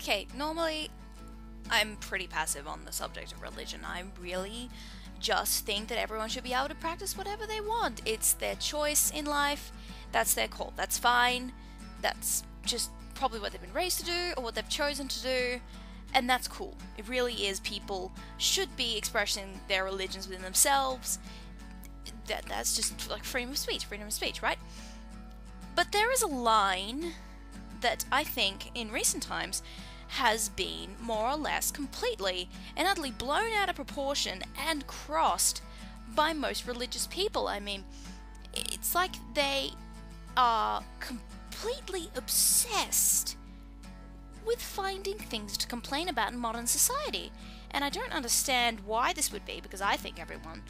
Okay, normally I'm pretty passive on the subject of religion. I really just think that everyone should be able to practice whatever they want. It's their choice in life. That's their call. That's fine. That's just probably what they've been raised to do or what they've chosen to do. And that's cool. It really is. People should be expressing their religions within themselves. That's just like freedom of speech, right? But there is a line that I think in recent times has been more or less completely and utterly blown out of proportion and crossed by most religious people. I mean, it's like they are completely obsessed with finding things to complain about in modern society. And I don't understand why this would be, because I think everyone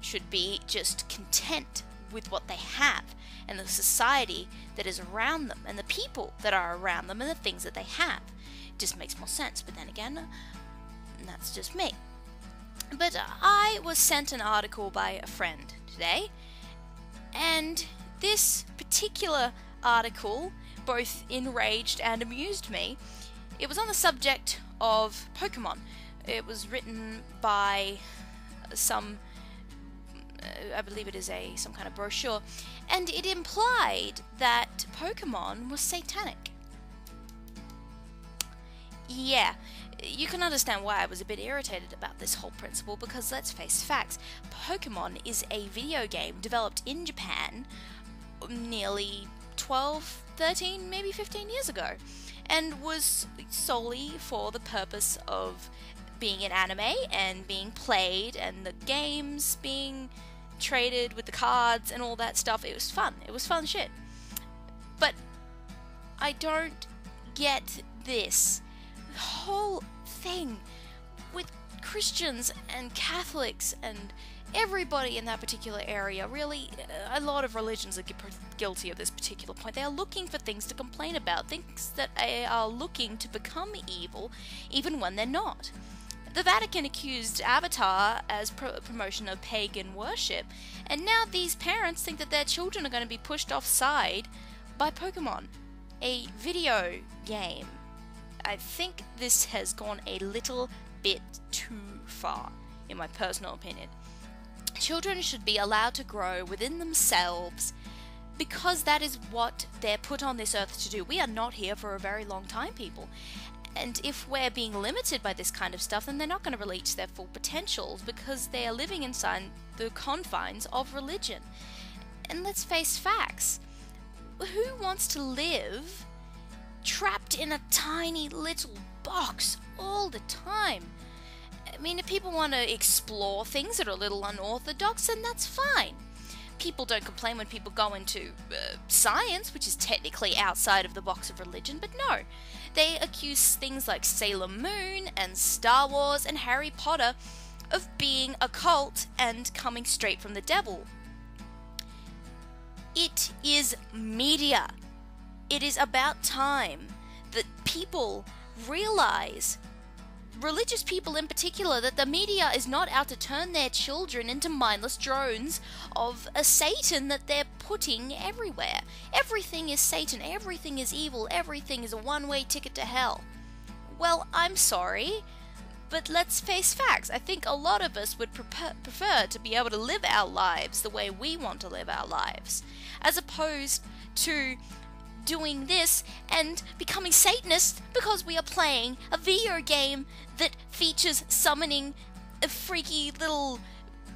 should be just content with what they have and the society that is around them and the people that are around them and the things that they have. It just makes more sense. But then again, that's just me. But I was sent an article by a friend today, and this particular article both enraged and amused me. It was on the subject of Pokemon. It was written by some, I believe it is some kind of brochure, and it implied that Pokemon was satanic. Yeah, you can understand why I was a bit irritated about this whole principle, because let's face facts, Pokemon is a video game developed in Japan nearly 12, 13, maybe 15 years ago, and was solely for the purpose of being an anime and being played and the games being traded with the cards and all that stuff. It was fun shit. But I don't get this whole thing with Christians and Catholics and everybody in that particular area. Really, a lot of religions are guilty of this particular point. They are looking for things to complain about, things that they are looking to become evil, even when they're not. The Vatican accused Avatar as promotion of pagan worship, and now these parents think that their children are going to be pushed offside by Pokemon, a video game. I think this has gone a little bit too far, in my personal opinion. Children should be allowed to grow within themselves, because that is what they're put on this earth to do. We are not here for a very long time, people. And if we're being limited by this kind of stuff, then they're not going to reach their full potentials, because they are living inside the confines of religion. And let's face facts. Who wants to live trapped in a tiny little box all the time? I mean, if people want to explore things that are a little unorthodox, then that's fine. People don't complain when people go into science, which is technically outside of the box of religion, but no. They accuse things like Sailor Moon and Star Wars and Harry Potter of being a cult and coming straight from the devil. It is media. It is about time that people realize, religious people in particular, that the media is not out to turn their children into mindless drones of a Satan that they're putting everywhere. Everything is Satan, everything is evil, everything is a one-way ticket to hell. Well, I'm sorry, but let's face facts. I think a lot of us would prefer to be able to live our lives the way we want to live our lives, as opposed to doing this and becoming Satanists because we are playing a video game that features summoning freaky little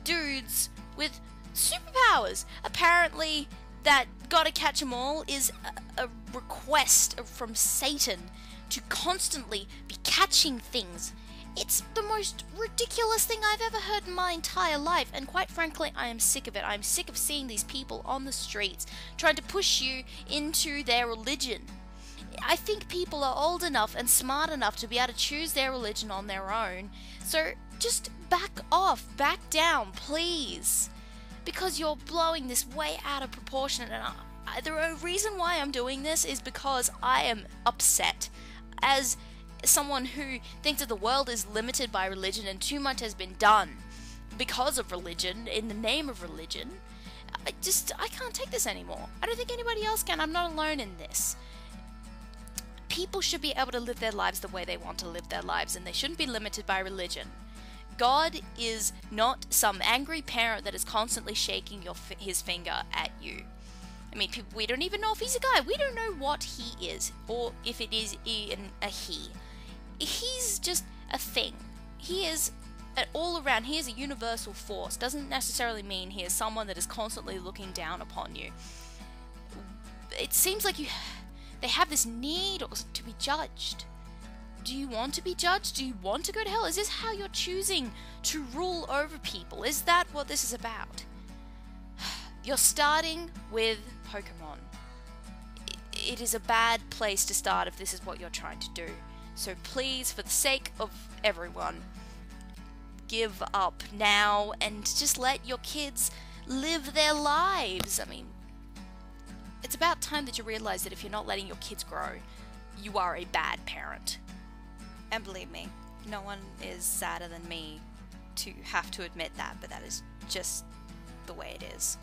dudes with superpowers. Apparently that Gotta Catch 'Em All is a request from Satan to constantly be catching things. It's the most ridiculous thing I've ever heard in my entire life, and quite frankly, I am sick of it. I'm sick of seeing these people on the streets trying to push you into their religion. I think people are old enough and smart enough to be able to choose their religion on their own, so just back off, back down, please, because you're blowing this way out of proportion. And the reason why I'm doing this is because I am upset. As someone who thinks that the world is limited by religion and too much has been done because of religion, in the name of religion, I can't take this anymore. I don't think anybody else can. I'm not alone in this. people should be able to live their lives the way they want to live their lives, and they shouldn't be limited by religion. God is not some angry parent that is constantly shaking his finger at you. I mean, we don't even know if he's a guy. We don't know what he is, or if it is even a he. He's just a thing. He is all around. He is a universal force. Doesn't necessarily mean he is someone that is constantly looking down upon you. It seems like they have this need to be judged. Do you want to be judged? Do you want to go to hell? Is this how you're choosing to rule over people? Is that what this is about? You're starting with Pokemon. It is a bad place to start if this is what you're trying to do. So please, for the sake of everyone, give up now and just let your kids live their lives. I mean, it's about time that you realize that if you're not letting your kids grow, you are a bad parent. And believe me, no one is sadder than me to have to admit that, but that is just the way it is.